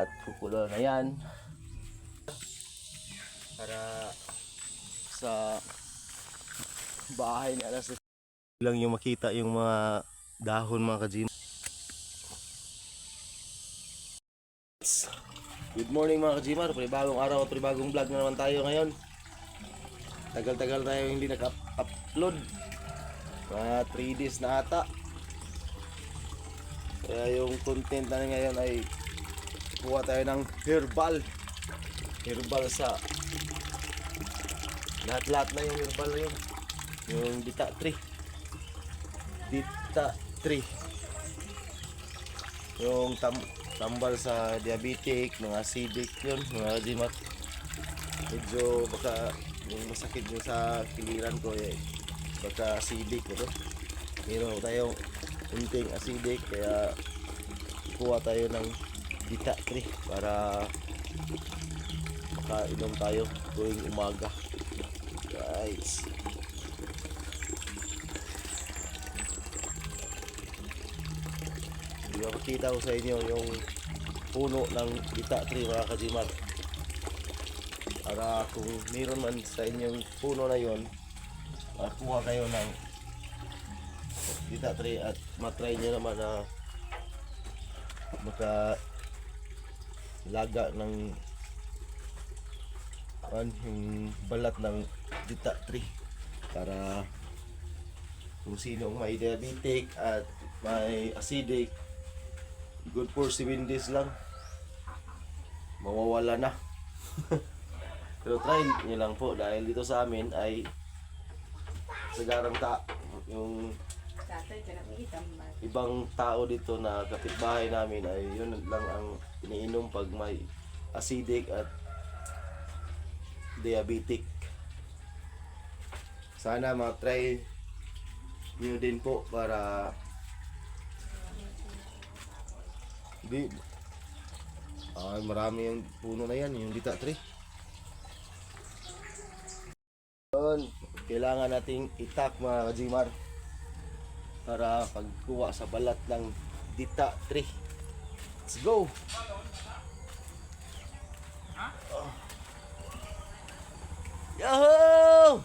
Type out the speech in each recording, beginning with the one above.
at kukulo na yan para sa bahay ni Alas. Lang yung makita yung mga dahon mga kajim. Good morning mga kajimar, panibagong araw at panibagong vlog na naman tayo ngayon. Tagal-tagal tayo hindi nag-upload, mga 3 days na ata. Kaya yung content na ngayon ay kuha tayo ng herbal sa lahat-lahat na yung herbal na yun. Yung Dita 3 yung tambal sa diabetic, mga acidic yun mga kajimar. Medyo baka yung masakit yung sa kiliran ko baka acidic ito. Meron tayong unting acidic kaya kuha tayo ng Dita 3 para makainom tayo tuwing umaga guys. Makikita ko sa inyo yung puno ng Dita 3 mga kajimar, para kung meron man sa inyong puno na yon, kuha kayo ng Dita 3 at matry nyo naman na makalaga ng yung balat ng Dita 3 para kung sino may diabetic at may acidic, good for 7 days lang mawawala na. Pero try nyo lang po dahil dito sa amin ay sagarang yung ibang tao dito na kapitbahay namin ay yun lang ang iniinom pag may acidic at diabetic. Sana ma-try nyo din po para marami yung puno na yan, yung Dita 3. Kailangan nating itak mga kajimar para pagkuha sa balat ng Dita 3. Let's go! Yahoo!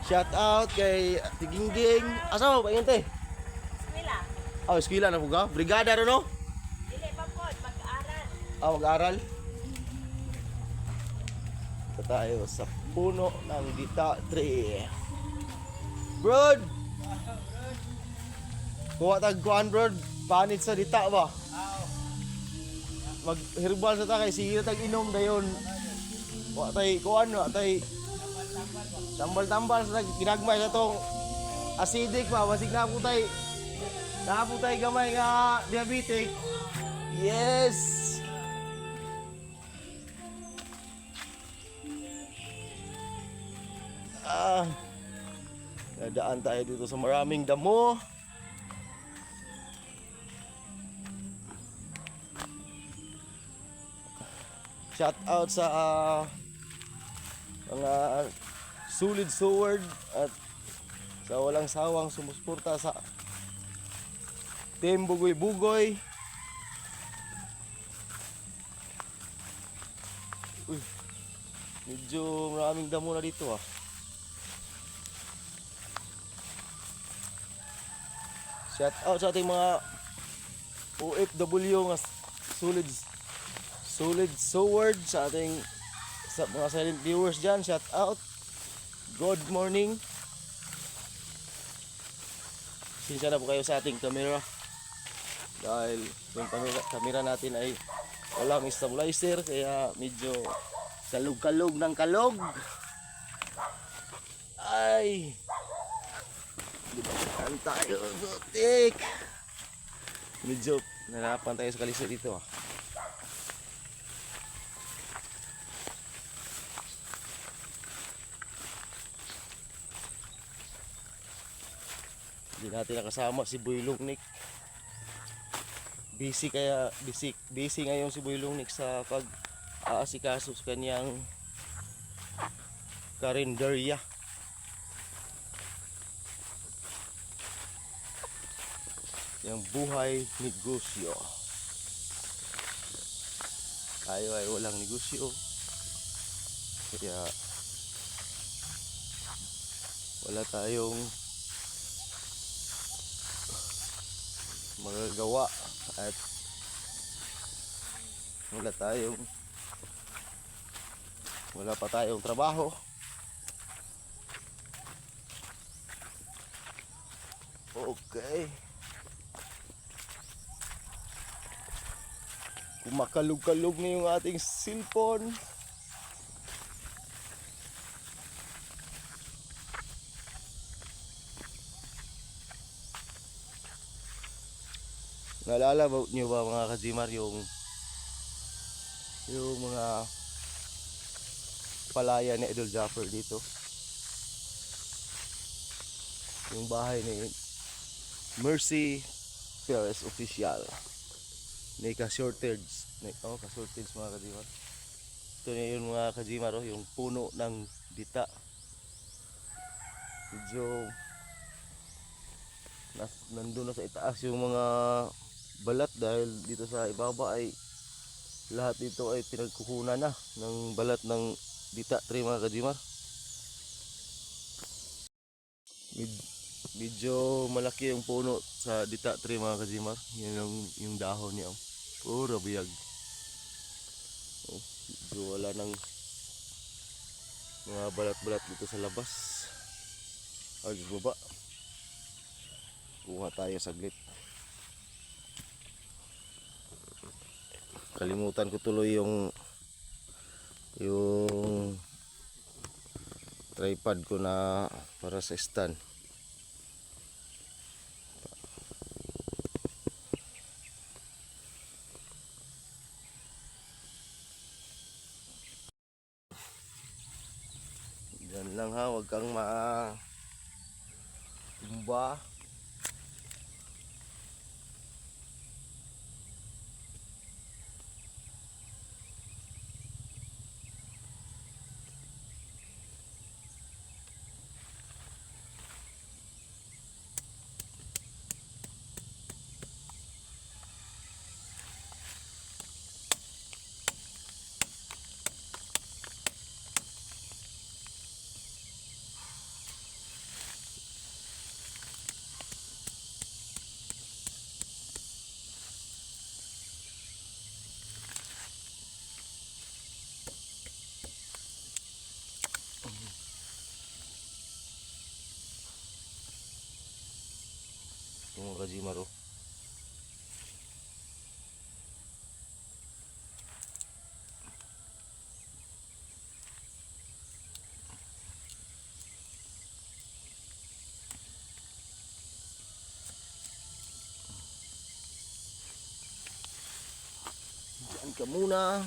Shout out kay Tigingding. Asa mo, pahingin Eskwela. Oh, eskwela na po ka? Brigada rin no? Dili pa po, mag-aaral. Mag-aaral? Ito tayo sa puno ng Dita 3. Brod! Kuha tagkuhan brod, panit sa Dita ba? Mag-herbal sa takay, sige tag inom dayon. Kuha tay, kuhan no, tay tambal-tambal sa ginagmay sa tong acidic pa, basig na po tay gamay nga diabetic. Yes! Nadaan tayo dito sa maraming damo. Shout out sa mga solid sword at sa walang sawang sumusuporta sa Team Bugoy-Bugoy. Uy, medyo maraming damo na dito Shout out sa ating mga OFW nga solid sword, sa ating mga silent viewers dyan. Shout out, good morning. Sinsya na po kayo sa ating camera dahil yung camera natin ay walang stabilizer kaya medyo kalog ng kalog. Ay, dibakan tayo sotik. Medyo narapan tayo sa kalisa dito Hindi natin nakasama si Boy Lungnik. Busy ngayon si Boy Lungnik sa pag-aasikaso sa kanyang karinderya. Yung buhay negosyo. Tayo ay walang negosyo. Kaya wala tayong magagawa at wala pa tayong trabaho. Okay. Kumakalog-kalog na yung ating cellphone. Naalala niyo ba mga Kajimar yung mga palaya ni Idol Japper dito? Yung bahay ni Mercy Perez Official. May ka-shortage. Ka-shortage mga Kajimar. Ito na yung mga Kajimar, yung puno ng dita. Medyo nandun na sa itaas yung mga balat dahil dito sa ibaba ay lahat dito ay pinagkukunan na ng balat ng dita tree mga Kajimar. Medyo malaki yung puno sa dita tree mga Kajimar. Yan yung dahon niya. Puro biyag. Medyo wala ng mga balat-balat dito sa labas. Ay, baba. Kuha tayo saglit. Kalimutan ko tuloy yung tripod ko na para sa stand. Yan lang ha, huwag kang tumba. Yung mga Kajimar oh. Diyan ka muna.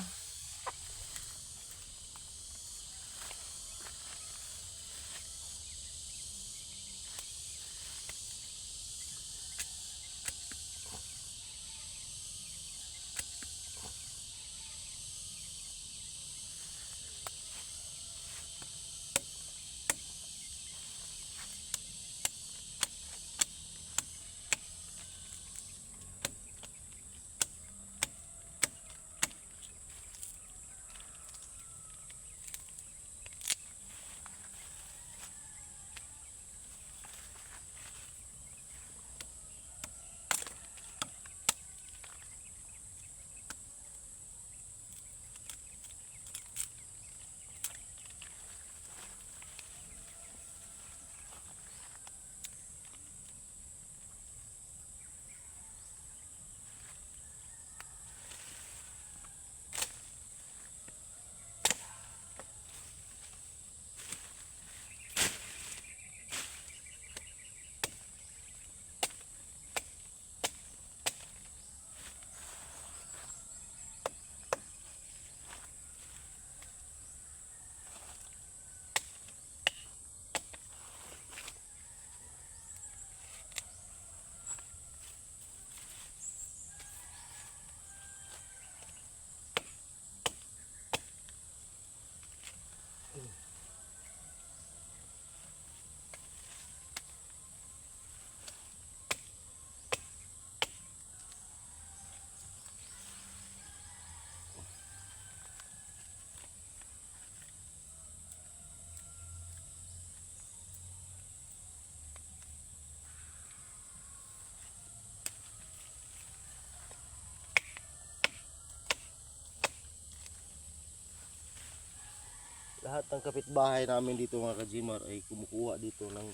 lahat ng kapitbahay namin dito mga kajimar ay kumukuha dito ng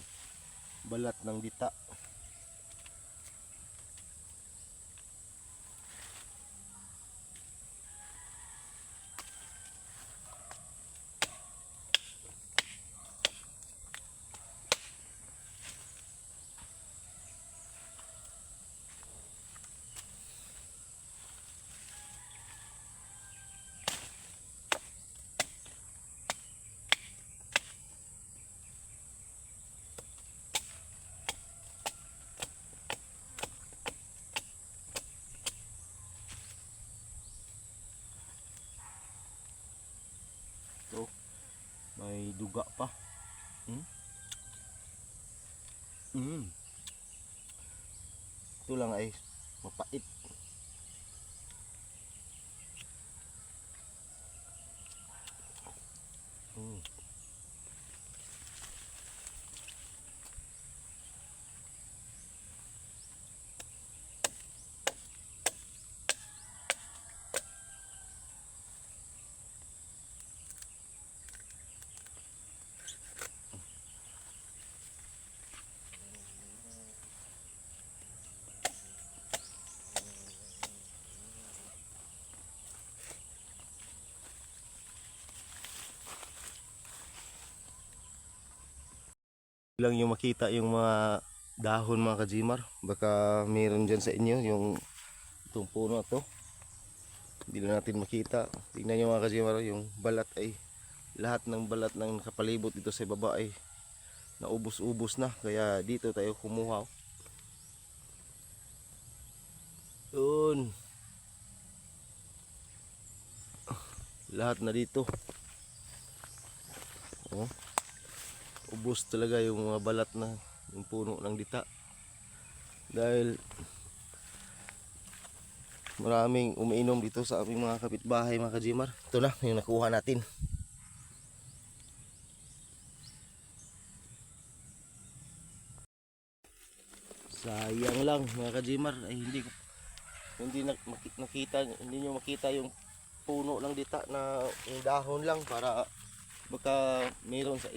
balat ng dita. Ito, may duga pa. Ito lang ay mapait. Lang yung makita yung mga dahon mga kajimar, baka meron dyan sa inyo yung itong puno to, hindi na natin makita. Tingnan nyo mga kajimar, yung balat ay lahat ng balat ng kapalibot dito sa baba ay naubos-ubos na, kaya dito tayo kumuha. Yun, lahat na dito. Oh, ubos talaga yung mga balat na yung puno ng dita dahil maraming umiinom dito sa aming mga kapitbahay mga kajimar. Ito na yung nakuha natin. Sayang lang mga kajimar ay hindi nyo makita yung puno ng dita na yung dahon lang, para baka meron sa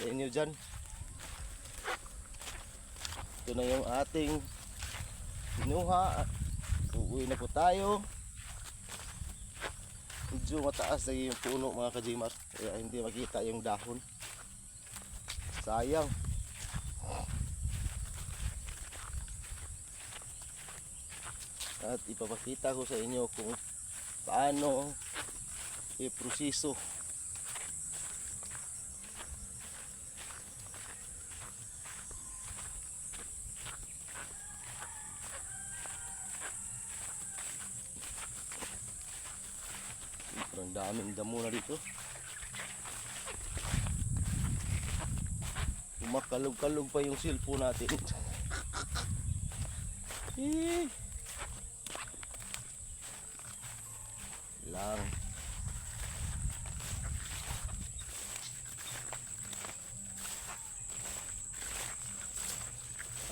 inyo dyan. Ito na yung ating kinuha. Uuwi na po tayo. Medyo mataas na yung puno mga kajimar, kaya hindi makita yung dahon. Sayang. At ipapakita ko sa inyo kung paano i-proseso. Ang daming damo na dito. Kumakalog-kalog pa yung cellphone natin. Lang.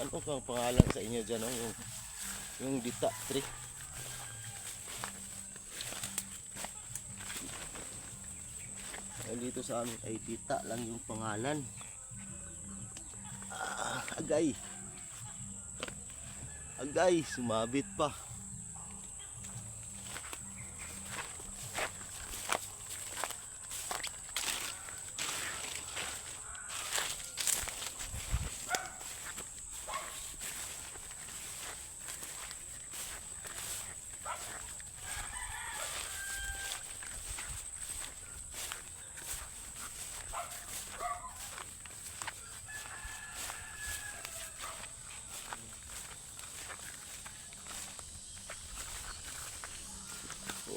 Ano kang pangalan sa inyo dyan, no? Yung dita tree. Dito sa amin ay dita lang yung pangalan. Agay. Agay, sumabit pa.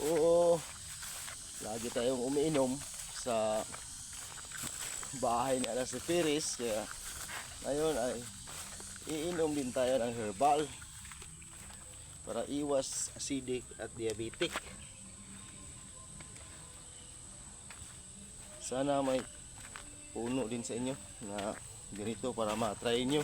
Oo, lagi tayong umiinom sa bahay ni Alas de Perez, kaya ngayon ay iinom din tayo ng herbal para iwas acidic at diabetic. Sana may puno din sa inyo na ganito para ma-try nyo.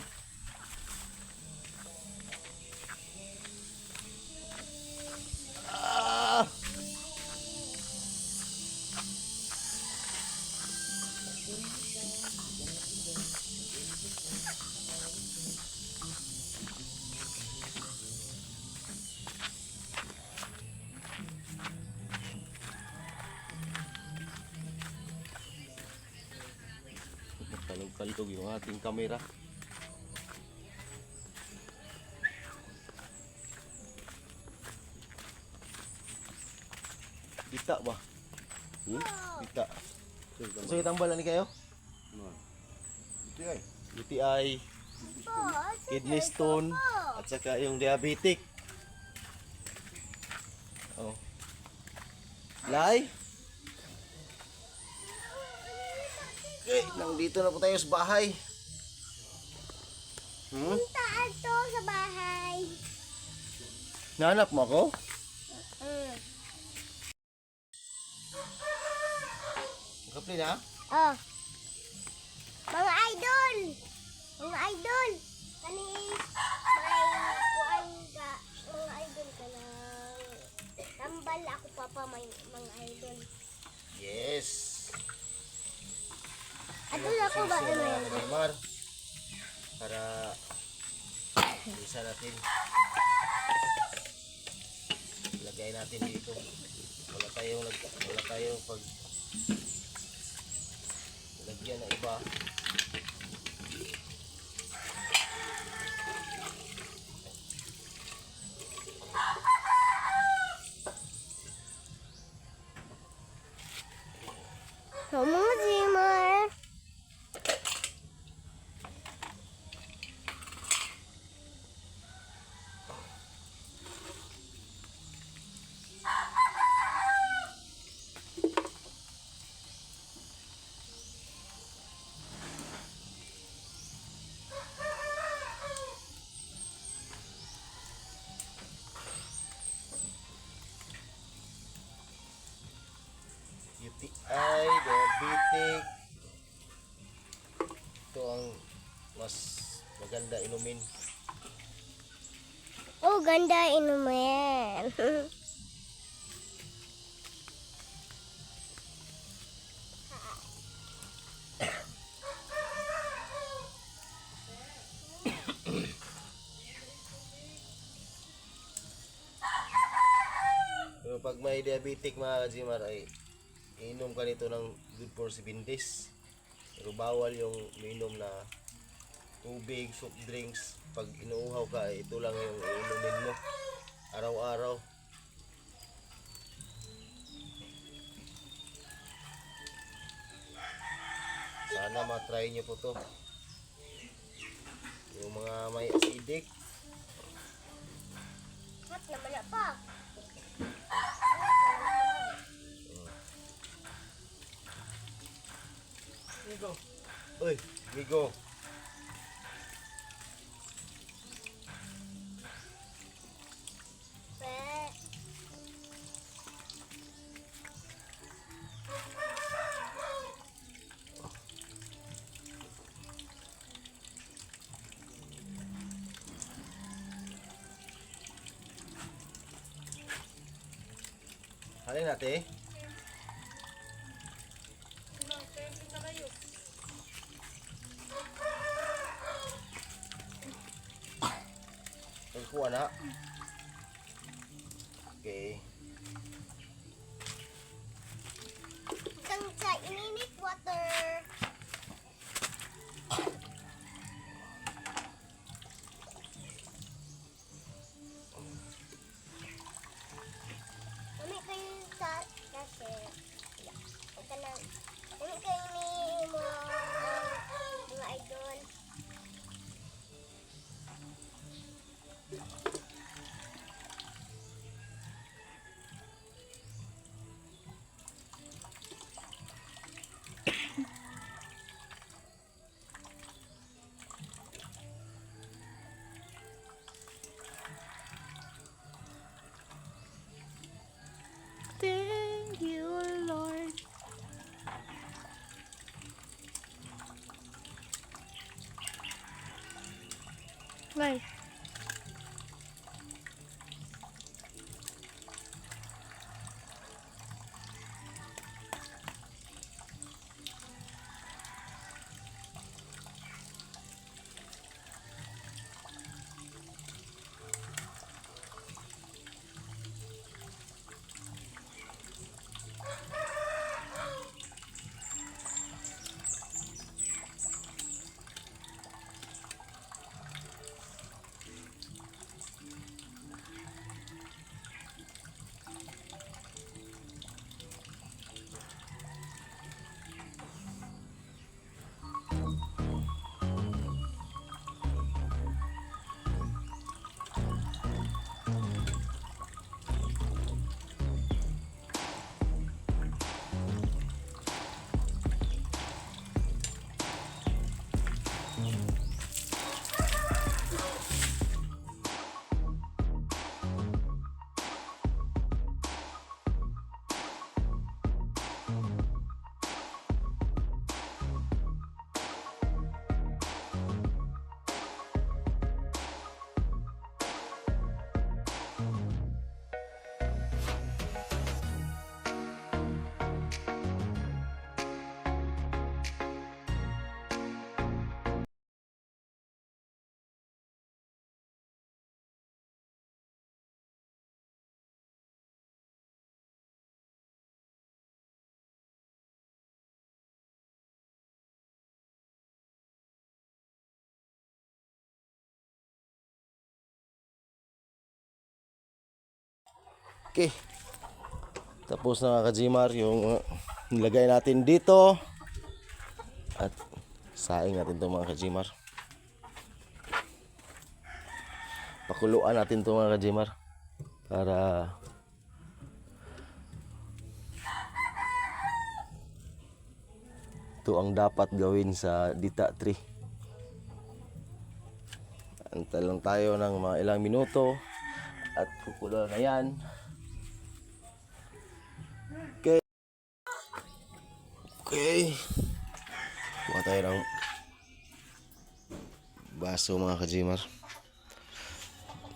bantog yung ating kamera. Kita ba? Kita. So itambalan ni kayo? UTI, kidney stone, at saka yung diabetic. Oh. Lai? Okay, nandito na po tayo sa bahay. Punta ato sa bahay. Nahanap mo ako? Kapli na? Oh. Mga idol. Mga idol. Kani may kuan ka. Mga idol ka lang. Tambal ako papa may mga idol. Yes. Idol ako ba Sisi ano na yan? Neymar. Para isa natin. Lagay natin dito. Wala tayong pag lagyan na iba. Mga Zimmer. UTI, diabetic. Ito ang mas maganda inumin. Oh, ganda inumin. Pero pag may diabetic mga kajimar ay inom ka nito ng good for 7 days. Pero bawal yung minom na tubig, soft drinks. Pag inuuhaw ka, ito lang yung iinumin mo. Araw-araw. Sana matry nyo po to. Yung mga may acidic. Mat naman na pa. Migo. Uy, Migo. Pe. Halin natin. Kuha na. Okay. Itang sa ininit water. Mami kayo sa kasi. Huwag ka lang. Mami kayo ni mo mga idol. Okay. Tapos na mga Kajimar yung nilagay natin dito. At saing natin to mga Kajimar. Pakuluan natin to mga Kajimar. Para ito ang dapat gawin sa dita tree. Antay lang tayo ng mga ilang minuto at kukulo na yan. Okay. Okay. Kuha tayo ng baso mga Kajimar.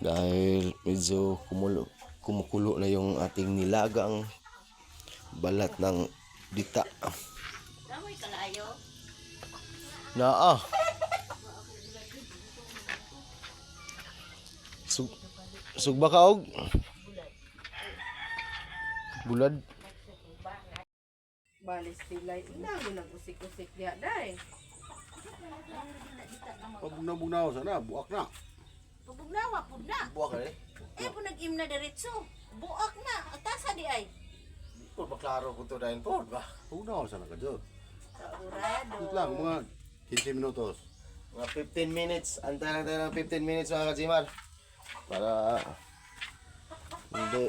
Dahil medyo kumukulo na yung ating nilagang balat ng dita. Kamoy kalayo. Naa. Sugba ka og bulad. Balis tilay ina ginag-usik-usik diha day. Pag-bugnaw sana, buak na. Pabugnawa pud na. Buwak eh. Kung nag-im na diretso. Buak na. Atasa di ay. Por maklaro ko to dahil por ba. Bugnaw sana ka dyan. Sigurado. Ito lang, mga 15 minutos. Mga 15 minutes. Antay lang tayo ng 15 minutes mga Kajimar. Para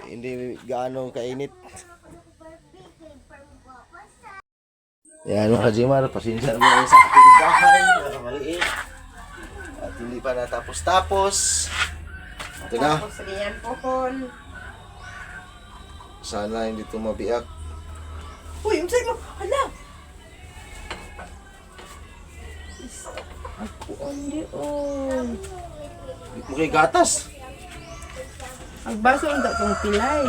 hindi gaano kainit. Yan mga Kajimar, pasensya mo lang sa ating bahay. Maliit. At hindi pa natapos-tapos. Ito na. Tapos riyan pohon. Sana hindi ito mabiyak. Uy, unsay mo? Hala. Ako andi on. Hindi mo kay gatas. Ang baso ang datong pilay.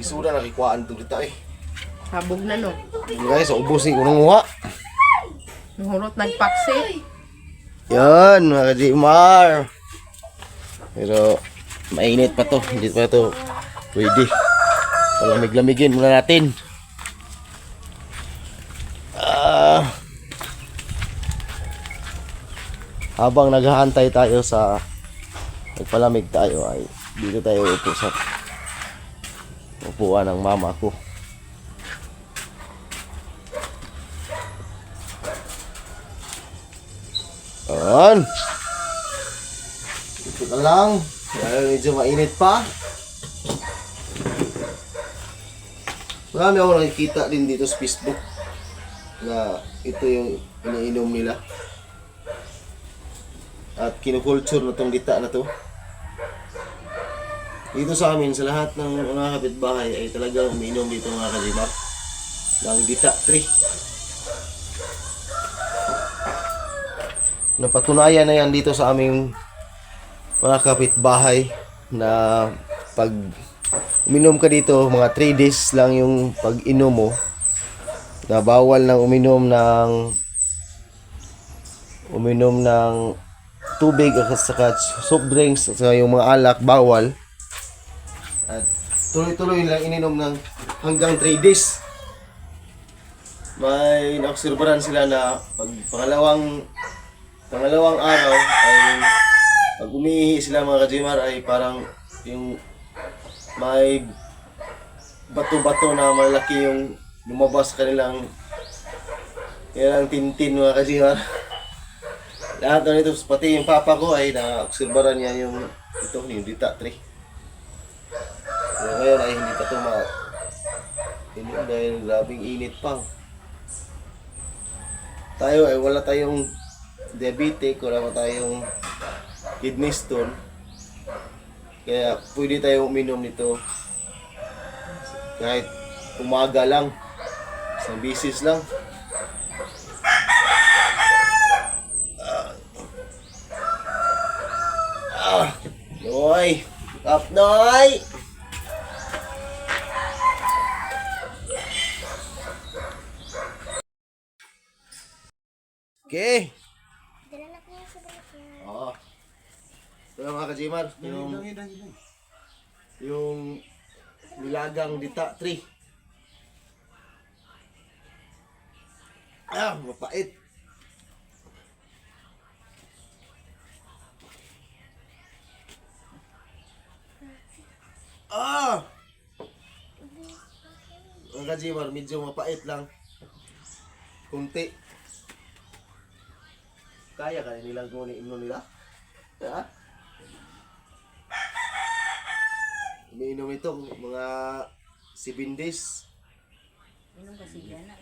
Isura na kikwaan ito dito eh. Habog na no. Guys, ubusin ko nung muha. Nahurot nagpaksi. Yan, mga Kajimar. Pero, mainit pa to. Hindi pa to pwede. Palamig-lamigin muna natin. Habang naghahantay tayo sa nagpalamig tayo ay dito tayo upo sa upuan ng mama ko. Ayan. Ito na lang. Dahil medyo mainit pa. Marami ako nakikita din dito sa Facebook na ito yung iniinom nila. At kinukulture na tong dita na to. Dito sa amin, sa lahat ng mga kapitbahay ay talagang umiinom dito mga Kajimar ng dita tree. Napatunayan na yan dito sa aming mga kapitbahay na pag uminom ka dito, mga 3 days lang yung pag-inom mo, na bawal nang uminom ng tubig at saka soft drinks at saka yung mga alak, bawal. At tuloy-tuloy lang ininom ng hanggang 3 days. May naobserbahan sila na pag pangalawang araw ay pag umiihi sila mga Kajimar ay parang yung may bato-bato na malaki yung lumabas sa kanilang tintin mga Kajimar. Lahat na nito, pati yung papa ko ay naobserbahan niya yung dita tree. Pero ngayon ay hindi pa ito dahil grabing init pa. Tayo ay wala tayong diabetic, wala pa tayong kidney stone. Kaya pwede tayong uminom nito kahit umaga lang, isang bisis lang. Noy! Up, Noy! Okay. Dala na ko yung sa balik niya. Oo. Ito na mga Kajimar, yung nilagang dita tree. Mapait. Ah! Ang Kajimar, medyo mapait lang. Kunti. Kaya ka nilang kunin nila? Ha? Umiinom ito mga 7 days. Inom kasi yan na.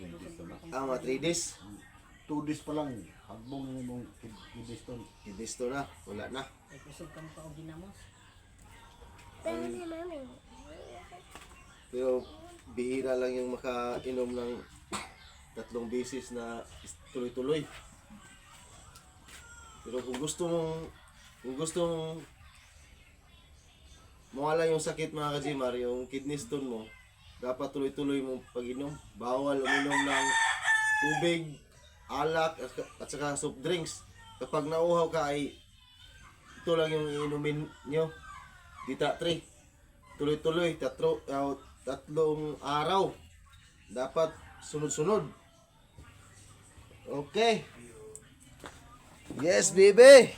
Mga 3 days. 2 days pa lang. Hagbong mong kidiston. Ibisto na. Wala na. Ay, kusog ka mo pa o ginamos. Pero si mami. Pero bihira lang yung makainom ng 3 beses na tuloy-tuloy. Pero kung gusto mong mawala yung sakit mga Kajimar, yung kidney stone mo, dapat tuloy-tuloy mong pag-inom. Bawal uminom ng tubig, alak, at saka soft drinks. Kapag nauhaw ka ay ito lang yung iinumin nyo. Dita 3. Tuloy-tuloy, 3 araw. Dapat sunod-sunod. Okay. Yes, baby.